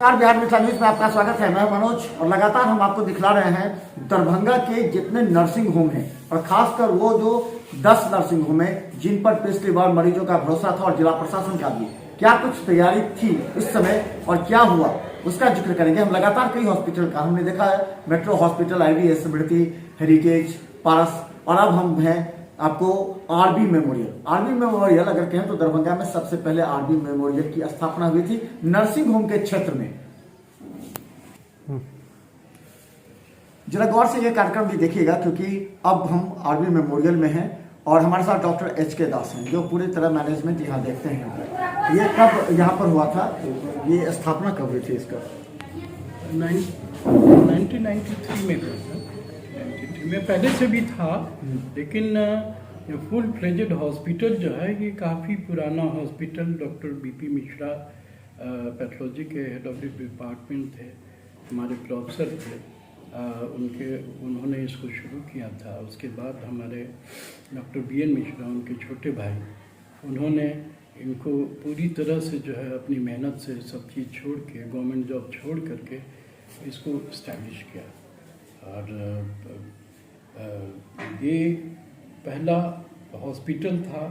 नमस्कार, बिहार मिथिला न्यूज में आपका स्वागत है। मैं मनोज और लगातार हम आपको दिखला रहे हैं दरभंगा के जितने नर्सिंग होम हैं और खासकर वो जो 10 नर्सिंग होम है जिन पर पिछली बार मरीजों का भरोसा था और जिला प्रशासन का भी, क्या कुछ तैयारी थी इस समय और क्या हुआ उसका जिक्र करेंगे। हम लगातार कई हॉस्पिटल का हमने देखा है, मेट्रो हॉस्पिटल, IDS, स्मृति, हेरिटेज, पारस, और अब हम हैं आपको आरबी मेमोरियल अगर कहें तो दरभंगा में सबसे पहले आरबी मेमोरियल की स्थापना हुई थी नर्सिंग होम के क्षेत्र में। जरा गौर से ये कार्यक्रम भी देखिएगा क्योंकि अब हम आरबी मेमोरियल में हैं और हमारे साथ डॉक्टर HK दास हैं जो पूरी तरह मैनेजमेंट यहाँ देखते हैं। ये कब यहाँ पर हुआ था, ये स्थापना कब हुई थी इसका? 1993 में हुआ था। 93 में पहले से भी था, लेकिन ये फुल फ्लेजेड हॉस्पिटल जो है ये काफ़ी पुराना hospital. Doctor BP Mishra pathology के हेड ऑफ डिपार्टमेंट थे, हमारे प्रोफेसर थे, उन्होंने इसको शुरू किया था। उसके बाद हमारे डॉक्टर BN मिश्रा, उनके छोटे भाई, उन्होंने इनको पूरी तरह से जो है अपनी मेहनत से सब चीज़ छोड़ के, गवर्नमेंट जॉब छोड़ करके इसको इस्टेब्लिश किया। और ये पहला हॉस्पिटल था,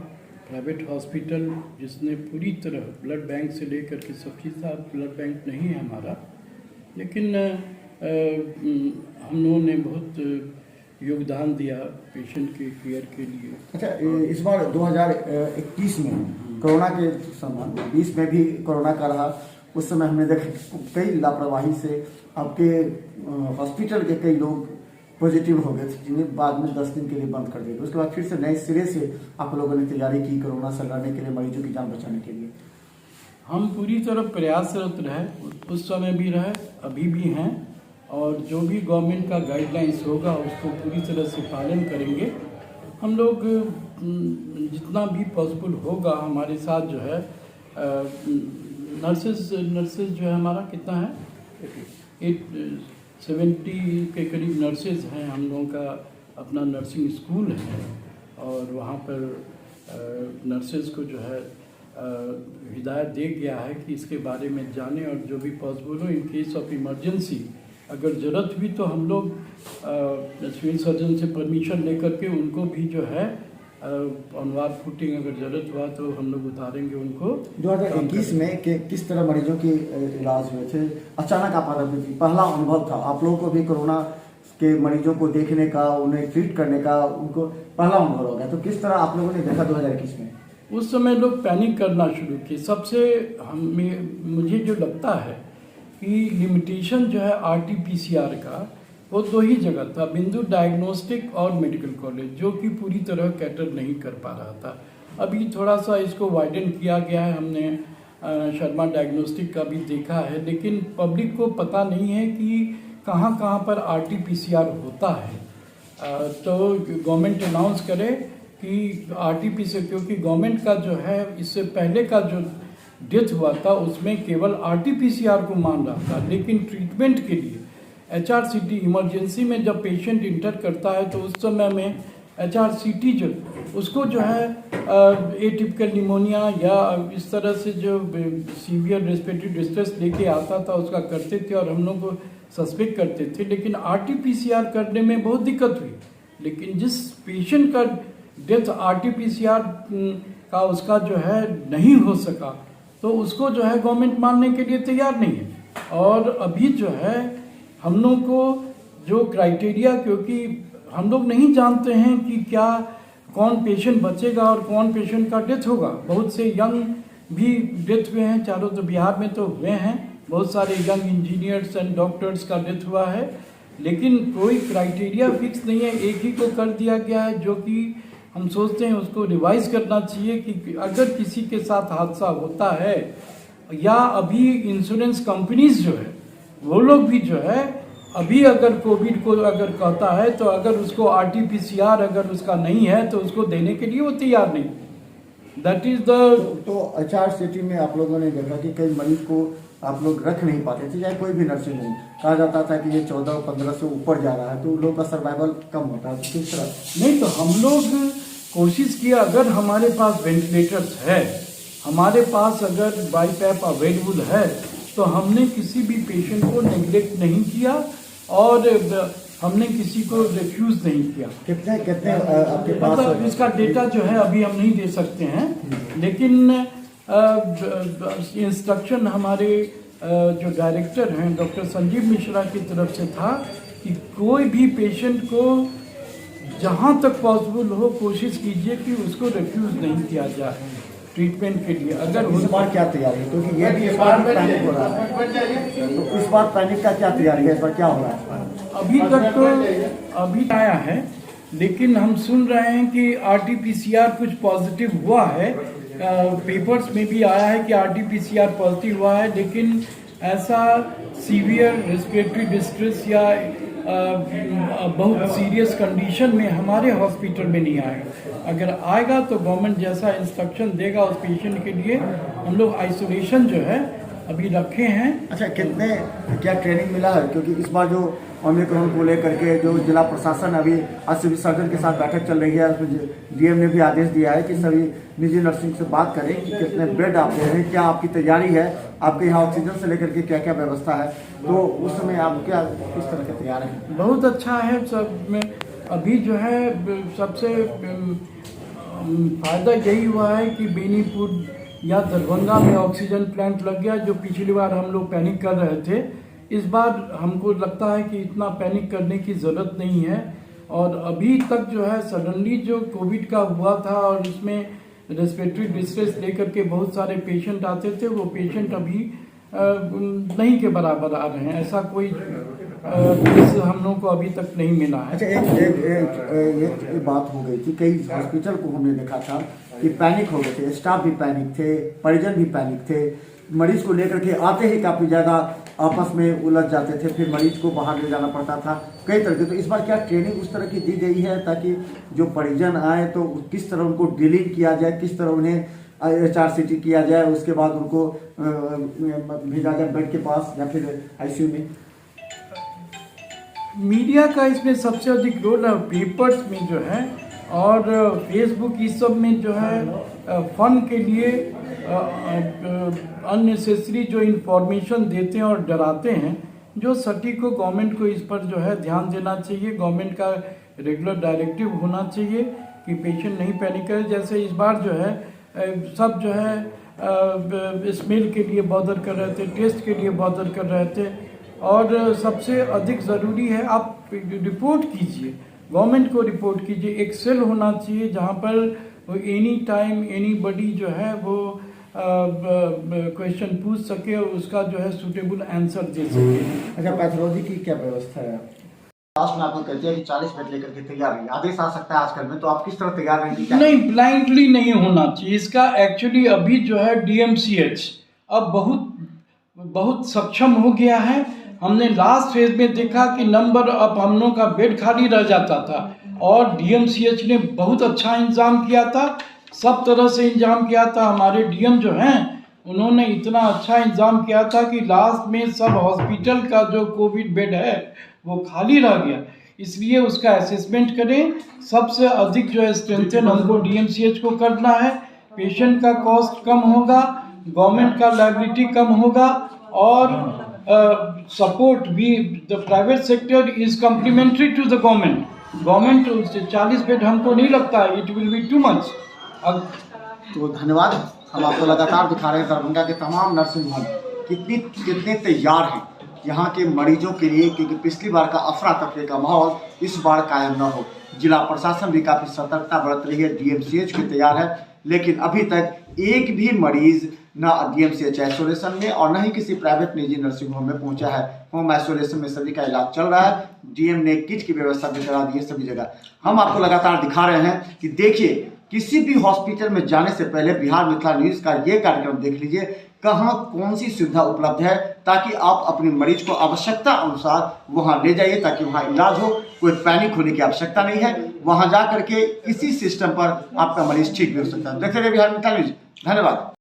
प्राइवेट हॉस्पिटल, जिसने पूरी तरह ब्लड बैंक से लेकर के सब चीज़ था। ब्लड बैंक नहीं है हमारा, लेकिन हम लोगों ने बहुत योगदान दिया पेशेंट के केयर के लिए। अच्छा, इस बार 2021 में कोरोना के समय, 20 में भी कोरोना का रहा, उस समय हमने देखा कई लापरवाही से आपके हॉस्पिटल के कई लोग पॉजिटिव हो गए थे जिन्हें बाद में 10 दिन के लिए बंद कर दिया। उसके बाद फिर से नए सिरे से आप लोगों ने तैयारी की कोरोना से लड़ने के लिए, मरीजों की जान बचाने के लिए। हम पूरी तरह प्रयासरत रहे, उस समय भी रहे, अभी भी हैं, और जो भी गवर्नमेंट का गाइडलाइंस होगा उसको पूरी तरह से पालन करेंगे। हम लोग जितना भी पॉसिबल होगा हमारे साथ जो है नर्सेज जो है हमारा कितना है 70 के करीब नर्सेज हैं। हम लोगों का अपना नर्सिंग स्कूल है और वहाँ पर नर्सेज को जो है हिदायत दे गया है कि इसके बारे में जानें और जो भी पॉसिबल हो, इन केस ऑफ इमरजेंसी अगर ज़रूरत हुई तो हम लोग सिविल सर्जन से परमिशन लेकर के उनको भी जो है ऑनवार्ड फुटिंग अगर ज़रूरत हुआ तो हम लोग उतारेंगे उनको। 2021 में किस तरह मरीजों के इलाज हुए थे? अचानक आपातकालीन थी, पहला अनुभव था आप लोगों को भी कोरोना के मरीजों को देखने का, उन्हें ट्रीट करने का, उनको पहला अनुभव हो गया, तो किस तरह आप लोगों ने देखा 2021 में? उस समय लोग पैनिक करना शुरू किए। सबसे मुझे जो लगता है कि लिमिटेशन जो है RT-PCR का, वो 2 ही जगह था, बिंदु डायग्नोस्टिक और मेडिकल कॉलेज, जो कि पूरी तरह कैटर नहीं कर पा रहा था। अभी थोड़ा सा इसको वाइडन किया गया है, हमने शर्मा डायग्नोस्टिक का भी देखा है, लेकिन पब्लिक को पता नहीं है कि कहाँ कहाँ पर RT-PCR होता है। तो गवर्नमेंट अनाउंस करे कि RT-PCR, क्योंकि गवर्नमेंट का जो है इससे पहले का जो डेथ हुआ था उसमें केवल RT-PCR को मान रहा था, लेकिन ट्रीटमेंट के लिए HRCT इमरजेंसी में जब पेशेंट इंटर करता है तो उस समय में HRCT जो उसको जो है एटिपिकल निमोनिया या इस तरह से जो सीवियर रेस्पिरेटरी डिस्ट्रेस लेके आता था उसका करते थे और हम लोग को सस्पेक्ट करते थे, लेकिन RT-PCR करने में बहुत दिक्कत हुई। लेकिन जिस पेशेंट का डेथ RT-PCR का उसका जो है नहीं हो सका तो उसको जो है गवर्नमेंट मानने के लिए तैयार नहीं है। और अभी जो है हम लोग को जो क्राइटेरिया, क्योंकि हम लोग नहीं जानते हैं कि क्या कौन पेशेंट बचेगा और कौन पेशेंट का डेथ होगा। बहुत से यंग भी डेथ हुए हैं, चारों तो बिहार में तो हुए हैं, बहुत सारे यंग इंजीनियर्स एंड डॉक्टर्स का डेथ हुआ है, लेकिन कोई क्राइटेरिया फिक्स नहीं है। एक ही को कर दिया गया है, जो कि हम सोचते हैं उसको रिवाइज करना चाहिए कि अगर किसी के साथ हादसा होता है या अभी इंश्योरेंस कंपनीज जो है वो लोग भी जो है अभी अगर कोविड को अगर कहता है तो अगर उसको RT-PCR अगर उसका नहीं है तो उसको देने के लिए वो तैयार नहीं। दैट इज द तो HRCT में आप लोगों ने देखा कि कई मरीज को आप लोग रख नहीं पाते थे, चाहे कोई भी नर्सिंग होम, कहा जाता था कि ये 14-15 से ऊपर जा रहा है तो लोगों का सर्वाइवल कम होता है। तो किस तरह नहीं, तो हम लोग कोशिश किया, अगर हमारे पास वेंटिलेटर्स है, हमारे पास अगर BiPAP अवेलेबल है तो हमने किसी भी पेशेंट को नेग्लेक्ट नहीं किया और हमने किसी को रिफ्यूज नहीं किया। कितने कितने आपके पास मतलब इसका डेटा जो है अभी हम नहीं दे सकते हैं, लेकिन इंस्ट्रक्शन हमारे जो डायरेक्टर हैं डॉक्टर संजीव मिश्रा की तरफ से था कि कोई भी पेशेंट को जहां तक पॉसिबल हो कोशिश कीजिए कि उसको रिफ्यूज नहीं किया जाए ट्रीटमेंट के लिए। अगर इस बार क्या तैयारी है, क्योंकि ये भी इस बार पैनिक हो रहा है, तो इस बार पैनिक का क्या तैयारी है, इस बार क्या हो रहा है? अभी तक तो अभी आया है, लेकिन हम सुन रहे हैं कि RT-PCR कुछ पॉजिटिव हुआ है। पेपर्स में भी आया है कि RT-PCR पॉजिटिव हुआ है, लेकिन ऐसा सीवियर रेस्पिरेटरी डिस्ट्रेस या बहुत सीरियस कंडीशन में हमारे हॉस्पिटल में नहीं आएगा। अगर आएगा तो गवर्नमेंट जैसा इंस्ट्रक्शन देगा उस पेशेंट के लिए हम लोग आइसोलेशन जो है अभी रखे हैं। अच्छा, कितने क्या ट्रेनिंग मिला है, क्योंकि इस बार जो ओमिक्रॉन को लेकर के जो जिला प्रशासन अभी आज सिविल सर्जन के साथ बैठक चल रही है, उसमें डीएम ने भी आदेश दिया है कि सभी निजी नर्सिंग से बात करें कि कितने बेड आप दे रहे हैं, क्या आपकी तैयारी है, आपके यहाँ ऑक्सीजन से लेकर के क्या क्या व्यवस्था है, तो उस समय आप क्या किस तरह के तैयार हैं? बहुत अच्छा है सब में। अभी जो है सबसे फायदा यही हुआ है कि बेनीपुर या दरभंगा में ऑक्सीजन प्लांट लग गया, जो पिछली बार हम लोग पैनिक कर रहे थे। इस बार हमको लगता है कि इतना पैनिक करने की ज़रूरत नहीं है। और अभी तक जो है सडनली जो कोविड का हुआ था और इसमें रेस्पिरेटरी डिस्ट्रेस लेकर के बहुत सारे पेशेंट आते थे, वो पेशेंट अभी नहीं के बराबर आ रहे हैं। ऐसा कोई केस हम लोग को अभी तक नहीं मिला है। अच्छा, एक बात हो गई कि कई हॉस्पिटल को हमने देखा था कि पैनिक हो गए थे, स्टाफ भी पैनिक थे, परिजन भी पैनिक थे, मरीज को लेकर के आते ही काफ़ी ज़्यादा आपस में उलझ जाते थे, फिर मरीज को बाहर ले जाना पड़ता था कई तरह की। तो इस बार क्या ट्रेनिंग उस तरह की दी गई है ताकि जो परिजन आए तो किस तरह उनको डीलिंग किया जाए, किस तरह उन्हें HRCT किया जाए, उसके बाद उनको भेजा जाए बेड के पास या फिर ICU में? मीडिया का इसमें सबसे अधिक रोल है, पेपर्स में जो है और फेसबुक इस सब में जो है फन के लिए अननेसेसरी जो इन्फॉर्मेशन देते हैं और डराते हैं, जो सटीक को गवर्नमेंट को इस पर जो है ध्यान देना चाहिए। गवर्नमेंट का रेगुलर डायरेक्टिव होना चाहिए कि पेशेंट नहीं पैनिक करे। जैसे इस बार जो है सब जो है स्मेल के लिए बॉदर कर रहे थे, टेस्ट के लिए बॉदर कर रहे थे, और सबसे अधिक ज़रूरी है आप रिपोर्ट कीजिए, गवर्नमेंट को रिपोर्ट कीजिए। एक सेल होना चाहिए जहाँ पर एनी टाइम एनीबॉडी जो है वो क्वेश्चन पूछ सके और उसका जो है सूटेबल आंसर दे सके। अच्छा, पैथोलॉजी की क्या व्यवस्था है? लास्ट में आपको कहते हैं कि 40 बेड लेकर के तैयार है, आदेश आ सकता है आजकल में, तो आप किस तरह तैयार रहेंगे? नहीं, ब्लाइंडली नहीं होना चाहिए इसका। एक्चुअली अभी जो है DMCH अब बहुत सक्षम हो गया है। हमने लास्ट फेज में देखा कि नंबर अब हम लोगों का बेड खाली रह जाता था और DMCH ने बहुत अच्छा इंतजाम किया था, सब तरह से इंतजाम किया था। हमारे DM जो हैं उन्होंने इतना अच्छा इंतजाम किया था कि लास्ट में सब हॉस्पिटल का जो कोविड बेड है वो खाली रह गया। इसलिए उसका असेसमेंट करें। सबसे अधिक जो है स्ट्रेंथन हमको DMCH को करना है। पेशेंट का कॉस्ट कम होगा, गवर्नमेंट का लायबिलिटी कम होगा और सपोर्ट भी the private sector is complementary to the government. Government 40 bed हमको नहीं लगता है, it will be too much. तो धन्यवाद। हम आपको लगातार दिखा रहे हैं दरभंगा के तमाम नर्सिंग होम कितने तैयार हैं यहाँ के मरीजों के लिए, क्योंकि पिछली बार का अफरा तफरी का माहौल इस बार कायम न हो। जिला प्रशासन भी काफ़ी सतर्कता बरत रही है, DMCH भी तैयार है, लेकिन अभी तक एक भी मरीज ना DMCH आइसोलेशन में और न ही किसी प्राइवेट निजी नर्सिंग होम में पहुंचा है। होम आइसोलेशन में सभी का इलाज चल रहा है। DM ने किट की व्यवस्था भी करा दी है सभी जगह। हम आपको लगातार दिखा रहे हैं कि देखिए, किसी भी हॉस्पिटल में जाने से पहले बिहार मिथिला न्यूज़ का ये कार्यक्रम देख लीजिए, कहाँ कौन सी सुविधा उपलब्ध है, ताकि आप अपने मरीज को आवश्यकता अनुसार वहाँ ले जाइए ताकि वहाँ इलाज हो। कोई पैनिक होने की आवश्यकता नहीं है। वहाँ जा करके इसी सिस्टम पर आपका मरीज ठीक भी हो सकता है। देखते रहिए बिहार मिथिला न्यूज़। धन्यवाद।